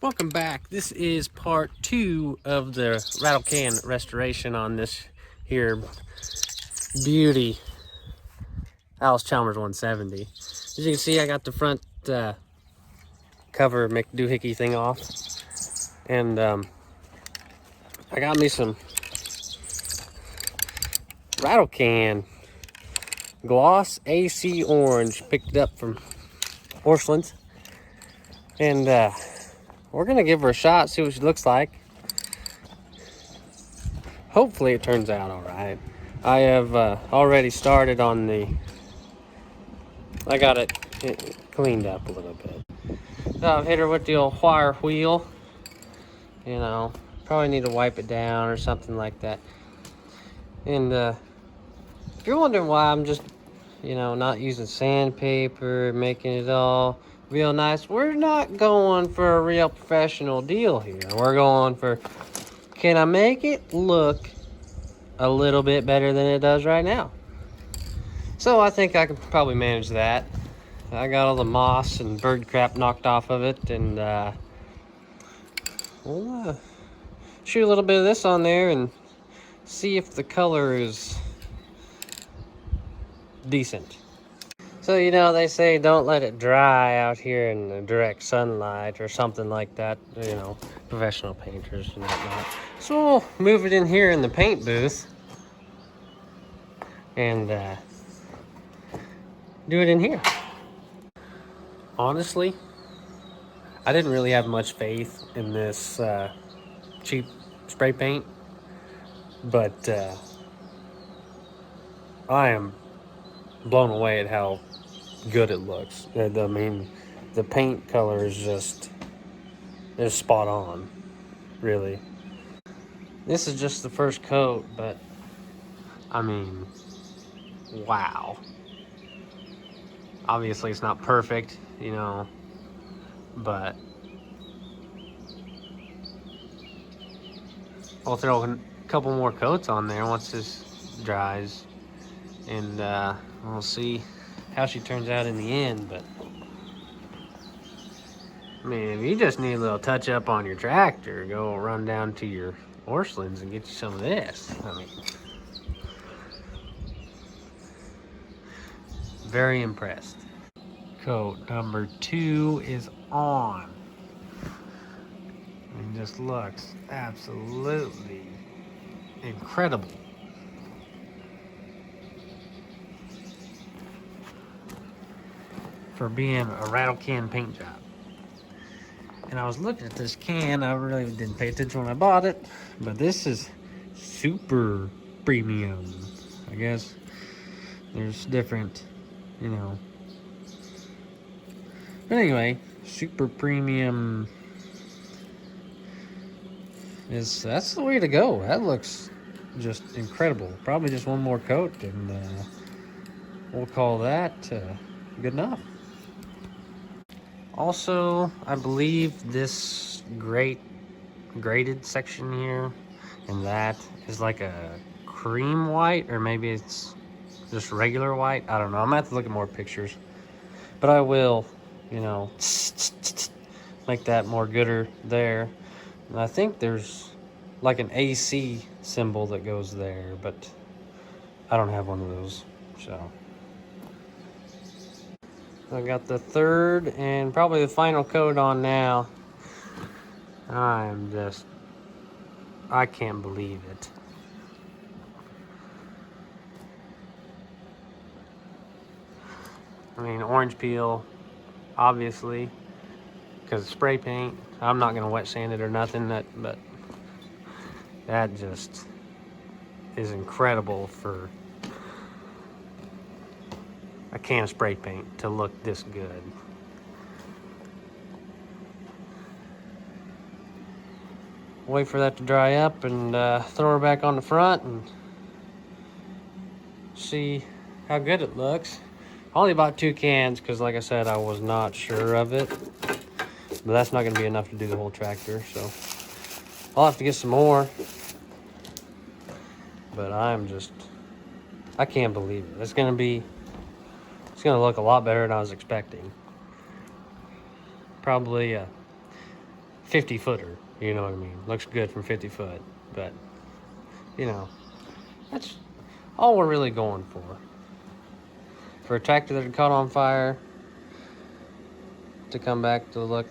Welcome back. This is part 2 of the rattle can restoration on this here beauty Allis Chalmers 170. As you can see, I got the front cover McDoohickey thing off, and I got me some rattle can gloss AC orange, picked it up from Orchlands, and we're gonna give her a shot, see what she looks like. Hopefully it turns out all right. I have already started on I got it cleaned up a little bit. So I've hit her with the old wire wheel. You know, probably need to wipe it down or something like that. And if you're wondering why I'm just, not using sandpaper, making it all real nice, we're not going for a real professional deal here. We're going for, can I make it look a little bit better than it does right now? So I think I can probably manage that. I got all the moss and bird crap knocked off of it, and we'll shoot a little bit of this on there and see if the color is decent. So, they say don't let it dry out here in the direct sunlight or something like that, professional painters and whatnot. So we'll move it in here in the paint booth and do it in here. Honestly, I didn't really have much faith in this cheap spray paint, but I am blown away at how good it looks. I mean, the paint color is just spot on, really. This is just the first coat, but I mean, wow. Obviously it's not perfect, but I'll throw a couple more coats on there once this dries, and we'll see how she turns out in the end. But I mean, if you just need a little touch up on your tractor, go run down to your Orchlands and get you some of this. I mean, very impressed. Coat number 2 is on. It just looks absolutely incredible. For being a rattle can paint job. And I was looking at this can, I really didn't pay attention when I bought it, but this is super premium. I guess there's different, But anyway, super premium that's the way to go. That looks just incredible. Probably just one more coat and we'll call that good enough. Also, I believe this graded section here and that is like a cream white, or maybe it's just regular white. I don't know. I'm gonna have to look at more pictures, but I will, make that more gooder there. And I think there's like an AC symbol that goes there, but I don't have one of those, so. I got the third and probably the final coat on now. I can't believe it. I mean, orange peel, obviously, because it's spray paint. I'm not gonna wet sand it or nothing, but that just is incredible for a can of spray paint to look this good. Wait for that to dry up and throw her back on the front and see how good it looks. Only bought 2 cans because, like I said, I was not sure of it. But that's not going to be enough to do the whole tractor, so I'll have to get some more. But I can't believe it. It's going to look a lot better than I was expecting. Probably 50 footer, you know what I mean? Looks good from 50 foot, but you know, that's all we're really going for. For a tractor that had caught on fire to come back to look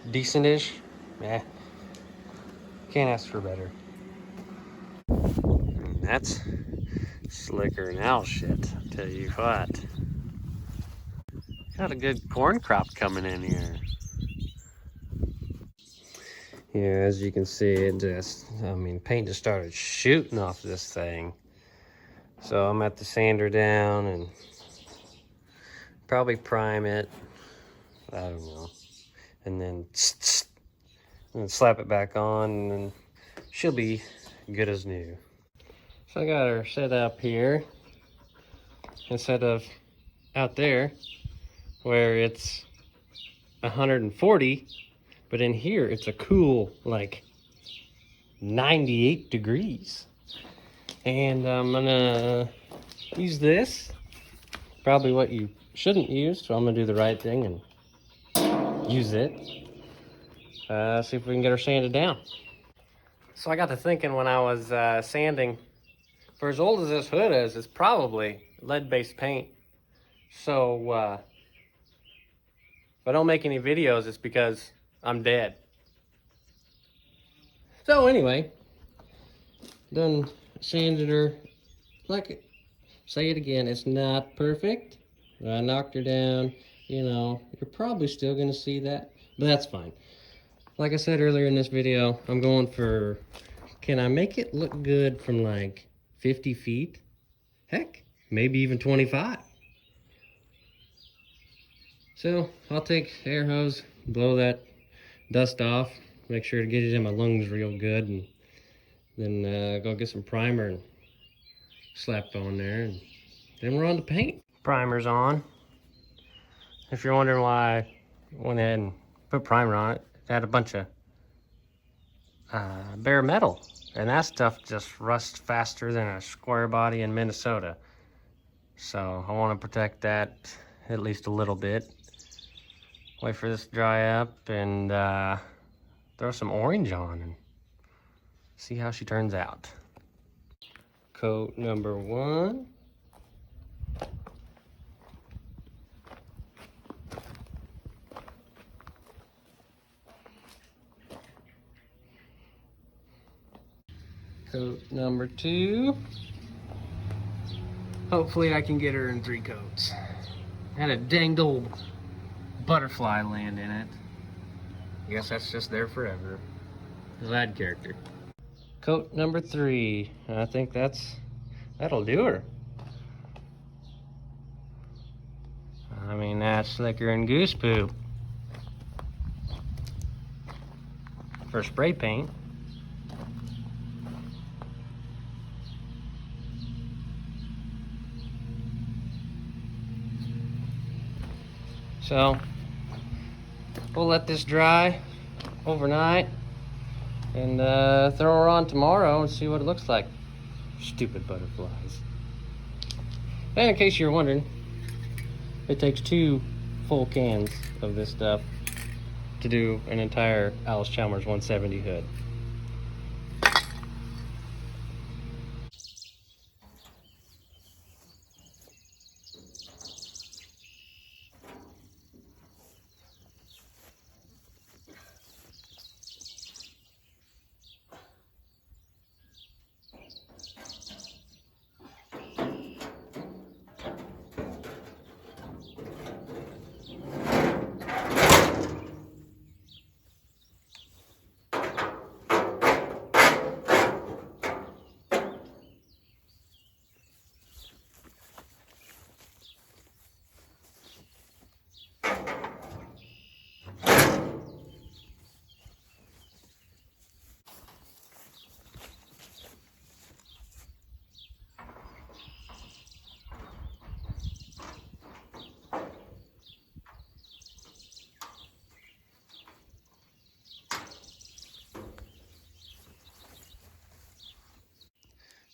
decentish, can't ask for better. And that's slicker than owl shit, I'll tell you what. Got a good corn crop coming in here. Yeah, as you can see, it just, paint just started shooting off this thing. So I'm at the sander down and probably prime it. I don't know. And then slap it back on, and then she'll be good as new. So I got her set up here instead of out there where it's 140, but in here it's a cool like 98 degrees. And I'm gonna use this, probably what you shouldn't use, so I'm gonna do the right thing and use it. See if we can get her sanded down. So I got to thinking when I was sanding, for as old as this hood is, it's probably lead-based paint. So if I don't make any videos, it's because I'm dead. So anyway, done sanded her. Like, say it again, it's not perfect. I knocked her down. You know, you're probably still gonna see that, but that's fine. Like I said earlier in this video, I'm going for, can I make it look good from like 50 feet? Heck, maybe even 25. So I'll take air hose, blow that dust off, make sure to get it in my lungs real good, and then go get some primer and slap on there, and then we're on to paint. Primer's on. If you're wondering why I went ahead and put primer on it, it had a bunch of bare metal, and that stuff just rusts faster than a square body in Minnesota. So I want to protect that at least a little bit. Wait for this to dry up and throw some orange on and see how she turns out. Coat number 1. Coat number 2. Hopefully I can get her in 3 coats. Had a danged old butterfly land in it. I guess that's just there forever. Glad character. Coat number 3. I think that'll do her. I mean, that's slicker than goose poop for spray paint. So we'll let this dry overnight and throw her on tomorrow and see what it looks like. Stupid butterflies. And in case you're wondering, it takes 2 full cans of this stuff to do an entire Allis Chalmers 170 hood.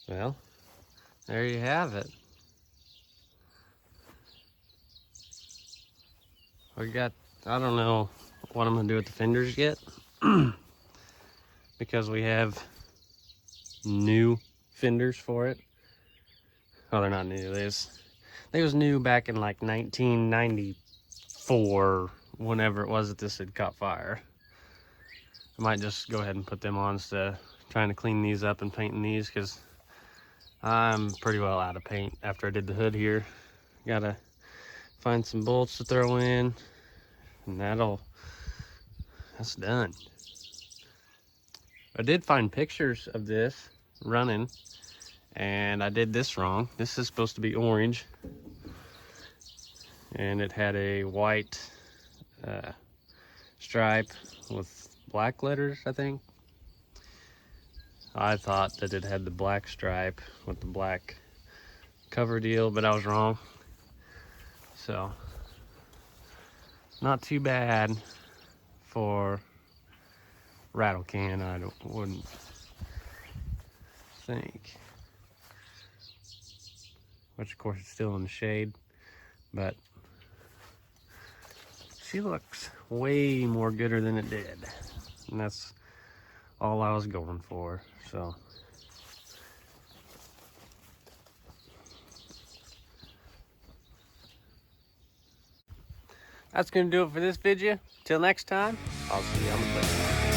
Well, there you have it. We got, I don't know what I'm gonna do with the fenders yet. because we have new fenders for it. Oh, they're not new. They was new back in like 1994, whenever it was that this had caught fire. I might just go ahead and put them on instead of trying to clean these up and painting these, because I'm pretty well out of paint after I did the hood here. Gotta find some bolts to throw in, and that's done. I did find pictures of this running, and I did this wrong. This is supposed to be orange, and it had a white stripe with black letters, I think. I thought that it had the black stripe with the black cover deal, but I was wrong. So, not too bad for rattle can, wouldn't think. Which of course it's still in the shade, but she looks way more gooder than it did. And that's all I was going for, so. That's gonna do it for this video. Till next time, I'll see you on the plate.